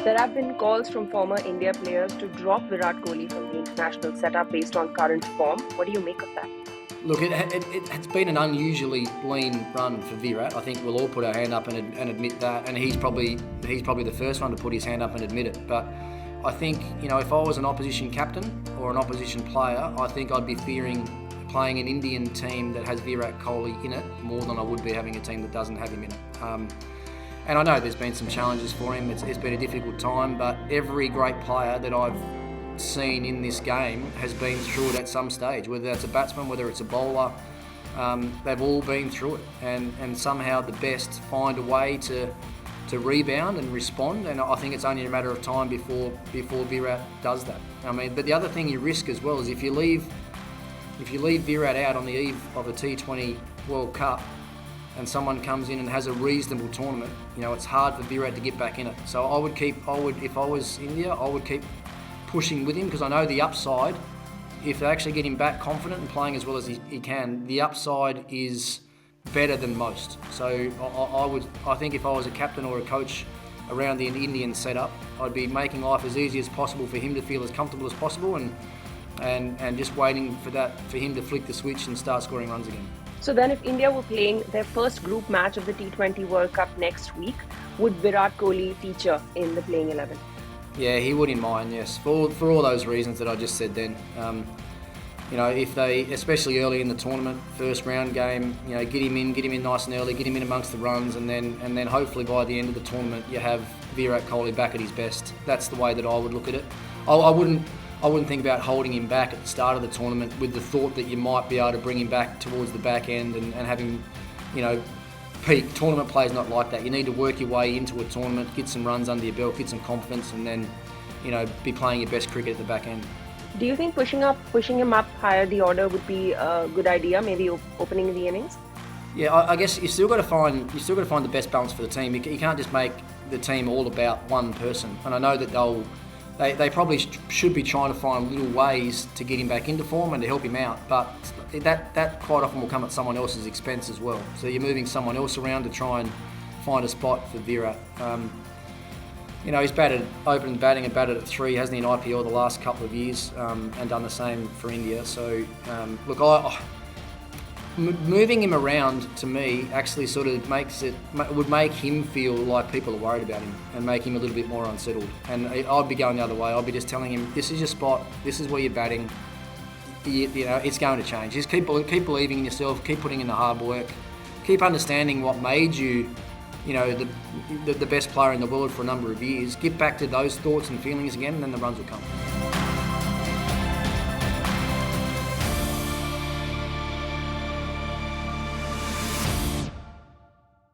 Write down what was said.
There have been calls from former India players to drop Virat Kohli from the international setup based on current form. What do you make of that? Look, it's been an unusually lean run for Virat. I think we'll all put our hand up and admit that, and he's probably the first one to put his hand up and admit it. But I think, if I was an opposition captain or an opposition player, I think I'd be fearing playing an Indian team that has Virat Kohli in it more than I would be having a team that doesn't have him in it. And I know there's been some challenges for him. It's been a difficult time, but every great player that I've seen in this game has been through it at some stage, whether that's a batsman, whether it's a bowler. They've all been through it, and somehow the best find a way to rebound and respond, and I think it's only a matter of time before Virat does that. But the other thing you risk as well is if you leave Virat out on the eve of a T20 World Cup and someone comes in and has a reasonable tournament, it's hard for Virat to get back in it. So if I was India, I would keep pushing with him, because I know the upside, if they actually get him back confident and playing as well as he can, the upside is better than most. So I think if I was a captain or a coach around the Indian setup, I'd be making life as easy as possible for him to feel as comfortable as possible, and just waiting for him to flick the switch and start scoring runs again. So then if India were playing their first group match of the T20 World Cup next week, would Virat Kohli feature in the playing 11? Yeah, he would in mine, yes. For all those reasons that I just said then. If they, especially early in the tournament, first round game, get him in nice and early, get him in amongst the runs, and then hopefully by the end of the tournament you have Virat Kohli back at his best. That's the way that I would look at it. I wouldn't think about holding him back at the start of the tournament with the thought that you might be able to bring him back towards the back end and have him, peak. Tournament play's not like that. You need to work your way into a tournament, get some runs under your belt, get some confidence, and then, be playing your best cricket at the back end. Do you think pushing him up higher the order would be a good idea, maybe opening the innings? Yeah, I guess you still got to find the best balance for the team. You can't just make the team all about one person. And I know that they probably should be trying to find little ways to get him back into form and to help him out, but that quite often will come at someone else's expense as well. So you're moving someone else around to try and find a spot for Virat. He's opened batting and batted at 3, hasn't he, in IPL the last couple of years, and done the same for India. So moving him around, to me, actually sort of would make him feel like people are worried about him and make him a little bit more unsettled. And I'd be going the other way. I'd be just telling him, this is your spot, this is where you're batting. It's going to change. Just keep believing in yourself, keep putting in the hard work, keep understanding what made you, the best player in the world for a number of years. Get back to those thoughts and feelings again, and then the runs will come.